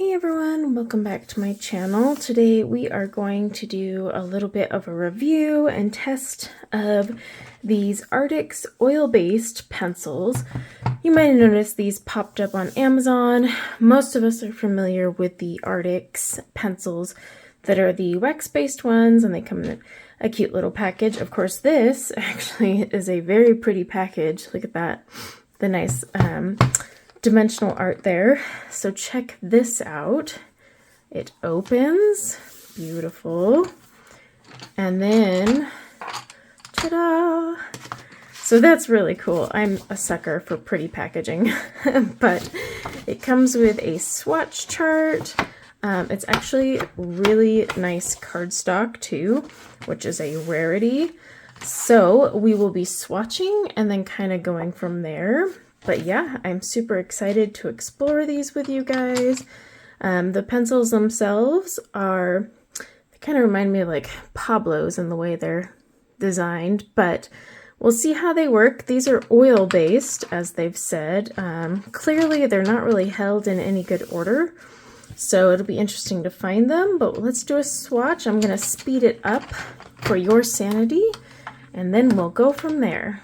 Hey everyone, welcome back to my channel. Today we are going to do a little bit of a review and test of these Arrtx oil-based pencils. You might have noticed these popped up on Amazon. Most of us are familiar with the Arrtx pencils that are the wax-based ones, and they come in a cute little package. Of course, this actually is a very pretty package. Look at that, the nice dimensional art there. So check this out. It opens, beautiful, and then ta-da! So that's really cool. I'm a sucker for pretty packaging. But it comes with a swatch chart. It's actually really nice cardstock too, which is a rarity. So we will be swatching and then kind of going from there. But yeah, I'm super excited to explore these with you guys. The pencils themselves they kind of remind me of like Pablo's in the way they're designed, but we'll see how they work. These are oil-based, as they've said. Clearly, they're not really held in any good order, so it'll be interesting to find them, but let's do a swatch. I'm going to speed it up for your sanity, and then we'll go from there.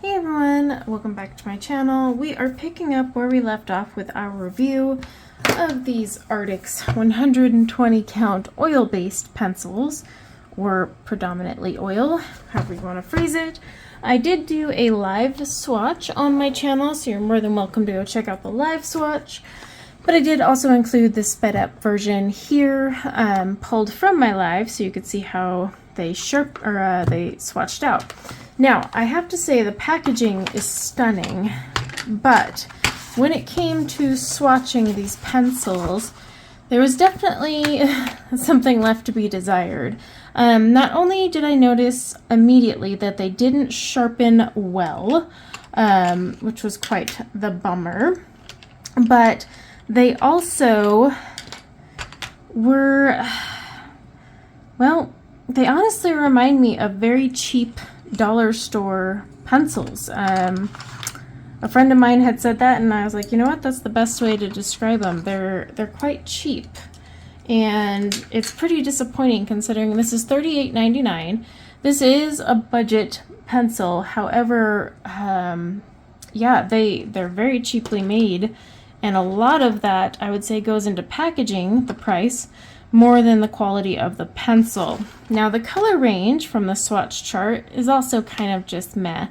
Hey everyone, welcome back to my channel. We are picking up where we left off with our review of these Arrtx 120 count oil-based pencils, or predominantly oil, however you want to phrase it. I did do a live swatch on my channel, so you're more than welcome to go check out the live swatch. But I did also include the sped up version here, pulled from my live, so you could see how they they swatched out. Now, I have to say the packaging is stunning, but when it came to swatching these pencils, there was definitely something left to be desired. Not only did I notice immediately that they didn't sharpen well, which was quite the bummer, but they also were, well, they honestly remind me of very cheap dollar store pencils. A friend of mine had said that, and I was like, you know what, that's the best way to describe them. They're quite cheap, and it's pretty disappointing considering this is $38.99. This is a budget pencil. However, yeah, they're very cheaply made, and a lot of that, I would say, goes into packaging the price more than the quality of the pencil. Now, the color range from the swatch chart is also kind of just meh.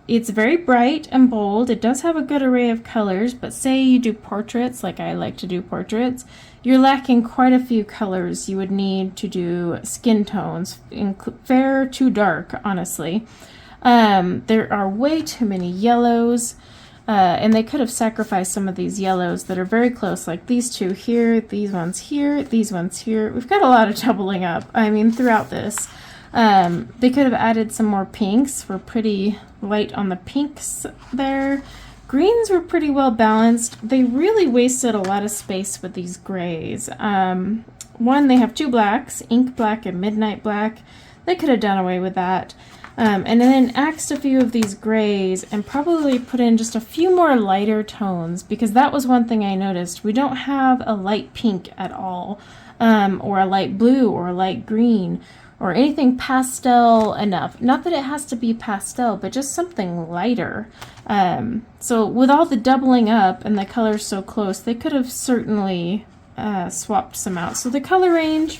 It's very bright and bold. It does have a good array of colors, but say you do portraits, like I like to do portraits, you're lacking quite a few colors you would need to do skin tones, fair to dark, honestly. There are way too many yellows. And they could have sacrificed some of these yellows that are very close, like these two here, these ones here, these ones here. We've got a lot of doubling up, I mean, throughout this. They could have added some more pinks. We're pretty light on the pinks there. Greens were pretty well balanced. They really wasted a lot of space with these grays. One, they have two blacks, ink black and midnight black. They could have done away with that. And then axed a few of these grays and probably put in just a few more lighter tones, because that was one thing I noticed. We don't have a light pink at all, or a light blue or a light green or anything pastel enough. Not that it has to be pastel, but just something lighter. So with all the doubling up and the colors so close, they could have certainly swapped some out. So the color range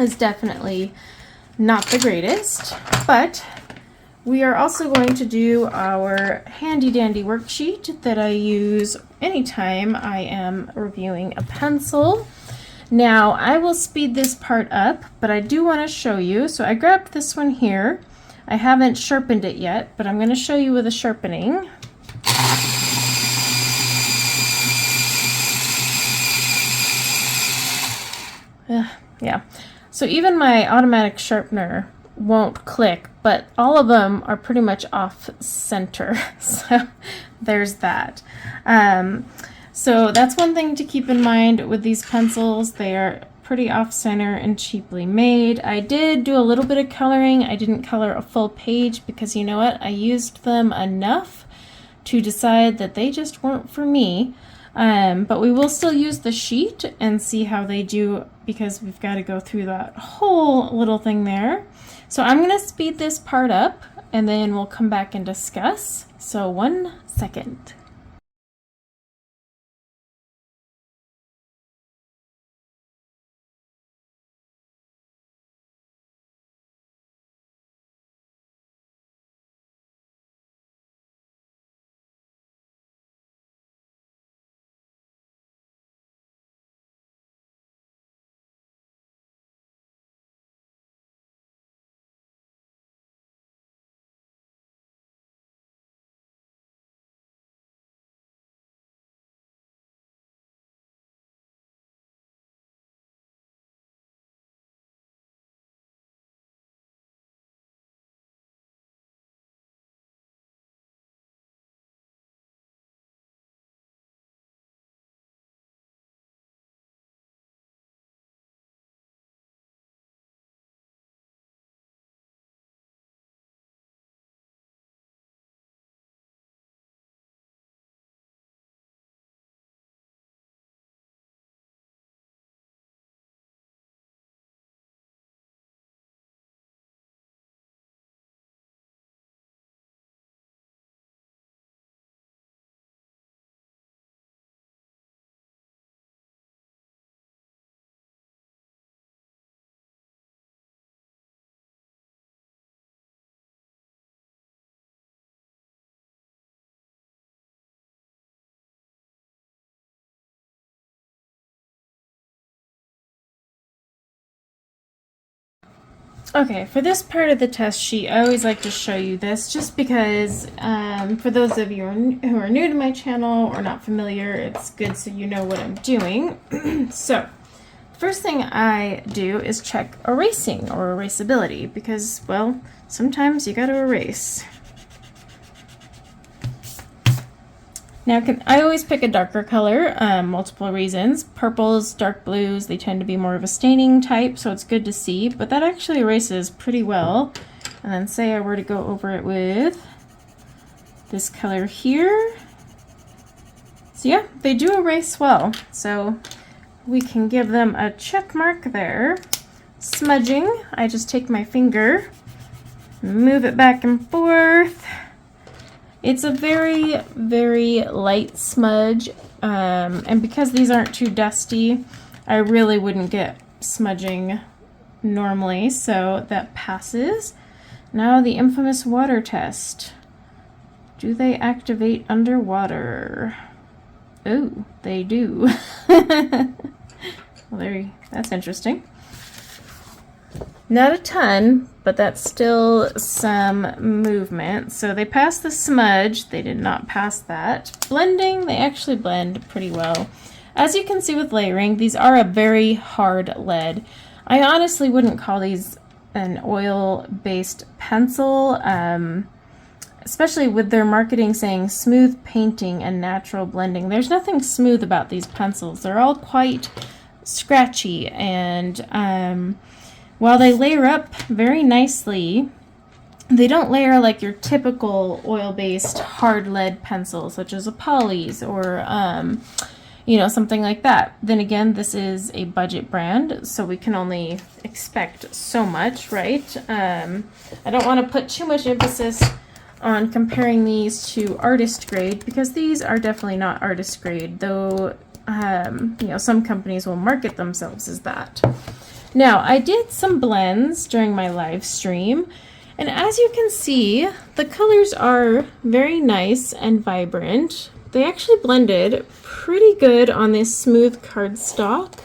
is definitely not the greatest, but we are also going to do our handy dandy worksheet that I use anytime I am reviewing a pencil. Now, I will speed this part up, but I do want to show you. So I grabbed this one here. I haven't sharpened it yet, but I'm going to show you with a sharpening. Yeah. So even my automatic sharpener won't click, but all of them are pretty much off center. So there's that. So that's one thing to keep in mind with these pencils. They are pretty off center and cheaply made. I did do a little bit of coloring. I didn't color a full page because, you know what, I used them enough to decide that they just weren't for me. But we will still use the sheet and see how they do, because we've got to go through that whole little thing there. So I'm going to speed this part up and then we'll come back and discuss. So 1 second. Okay, for this part of the test sheet, I always like to show you this just because for those of you who are new to my channel or not familiar, it's good so you know what I'm doing. So, first thing I do is check erasing or erasability because, well, sometimes you gotta erase. Now, I always pick a darker color, multiple reasons. Purples, dark blues, they tend to be more of a staining type, so it's good to see, but that actually erases pretty well. And then say I were to go over it with this color here. So yeah, they do erase well. So we can give them a check mark there. Smudging, I just take my finger, move it back and forth. It's a very, very light smudge, and because these aren't too dusty, I really wouldn't get smudging normally, so that passes. Now the infamous water test. Do they activate underwater? Oh, they do. Well, that's interesting. Not a ton, but that's still some movement. So they passed the smudge, they did not pass that. Blending, they actually blend pretty well. As you can see with layering, these are a very hard lead. I honestly wouldn't call these an oil-based pencil, especially with their marketing saying smooth painting and natural blending. There's nothing smooth about these pencils. They're all quite scratchy, and while they layer up very nicely, they don't layer like your typical oil-based hard lead pencil, such as a Polly's or, you know, something like that. Then again, this is a budget brand, so we can only expect so much, right? I don't want to put too much emphasis on comparing these to artist grade because these are definitely not artist grade, though, you know, some companies will market themselves as that. Now, I did some blends during my live stream, and as you can see, the colors are very nice and vibrant. They actually blended pretty good on this smooth cardstock,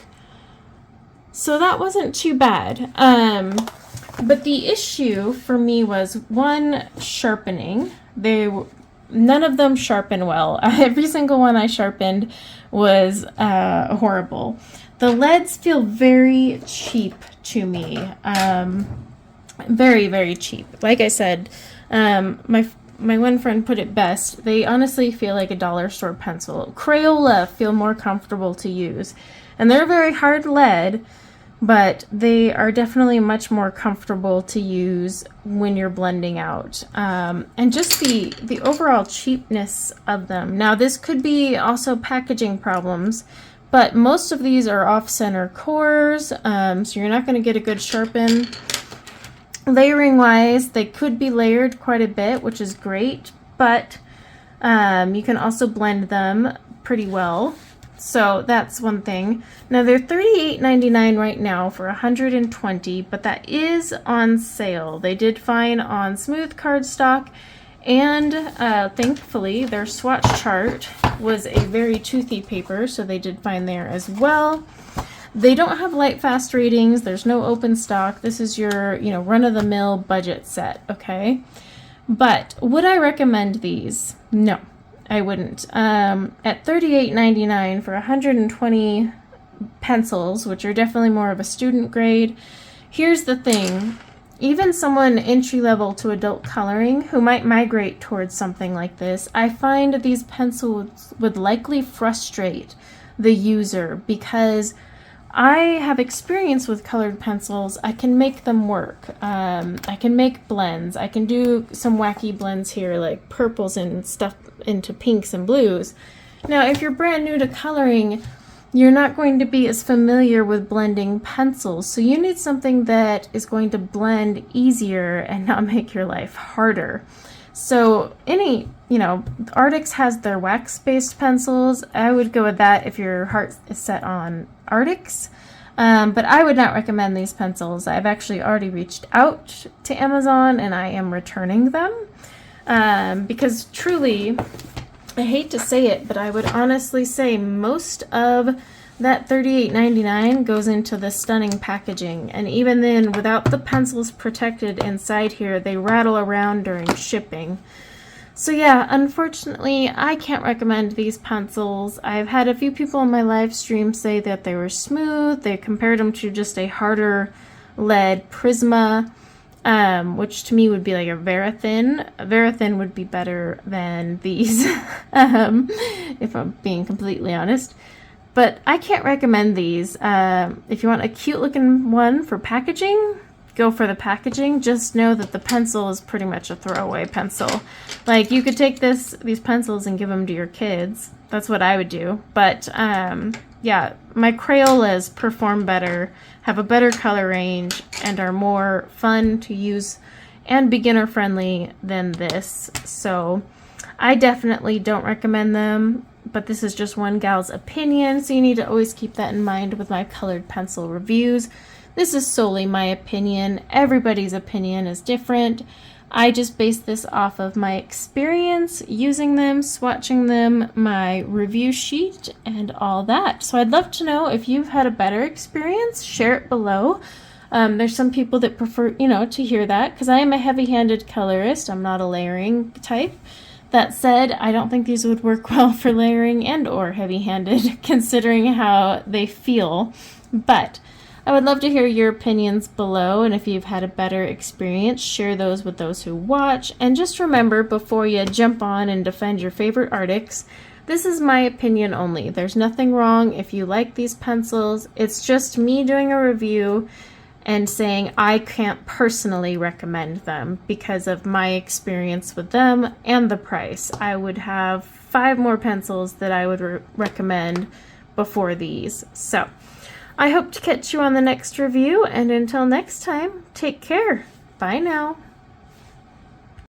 so that wasn't too bad. But the issue for me was, one, sharpening. None of them sharpen well. Every single one I sharpened was horrible. The leads feel very cheap to me. Very, very cheap. Like I said, my one friend put it best. They honestly feel like a dollar store pencil. Crayola feel more comfortable to use. And they're very hard lead, but they are definitely much more comfortable to use when you're blending out. And just the overall cheapness of them. Now, this could be also packaging problems, but most of these are off-center cores, so you're not going to get a good sharpen. Layering wise, they could be layered quite a bit, which is great, but you can also blend them pretty well. So that's one thing. Now they're $38.99 right now for 120, but that is on sale. They did fine on smooth cardstock, and thankfully their swatch chart was a very toothy paper, so they did fine there as well. They don't have light fast ratings. There's no open stock. This is your, you know, run-of-the-mill budget set, okay? But would I recommend these? No, I wouldn't. At $38.99 for 120 pencils, which are definitely more of a student grade, here's the thing. Even someone entry-level to adult coloring who might migrate towards something like this, I find these pencils would likely frustrate the user because I have experience with colored pencils. I can make them work. I can make blends. I can do some wacky blends here, like purples and stuff into pinks and blues. Now, if you're brand new to coloring, you're not going to be as familiar with blending pencils, so you need something that is going to blend easier and not make your life harder. So Arrtx has their wax-based pencils. I would go with that if your heart is set on Arrtx, but I would not recommend these pencils. I've actually already reached out to Amazon and I am returning them because truly, I hate to say it, but I would honestly say most of that $38.99 goes into the stunning packaging, and even then, without the pencils protected inside here, they rattle around during shipping. So yeah, unfortunately, I can't recommend these pencils. I've had a few people in my live stream say that they were smooth. They compared them to just a harder lead Prisma, which to me would be like a Verithin. A Verithin would be better than these, if I'm being completely honest. But I can't recommend these. If you want a cute looking one for packaging, go for the packaging. Just know that the pencil is pretty much a throwaway pencil. Like, you could take these pencils and give them to your kids. That's what I would do. But yeah, my Crayolas perform better, have a better color range, and are more fun to use and beginner friendly than this. So I definitely don't recommend them. But this is just one gal's opinion, so you need to always keep that in mind with my colored pencil reviews. This is solely my opinion. Everybody's opinion is different. I just base this off of my experience using them, swatching them, my review sheet, and all that. So I'd love to know if you've had a better experience. Share it below. There's some people that prefer, to hear that, because I am a heavy-handed colorist. I'm not a layering type. That said, I don't think these would work well for layering and or heavy-handed, considering how they feel. But I would love to hear your opinions below, and if you've had a better experience, share those with those who watch. And just remember, before you jump on and defend your favorite Arrtx, this is my opinion only. There's nothing wrong if you like these pencils. It's just me doing a review and saying I can't personally recommend them because of my experience with them and the price. I would have 5 more pencils that I would recommend before these. So I hope to catch you on the next review, and until next time, take care. Bye now.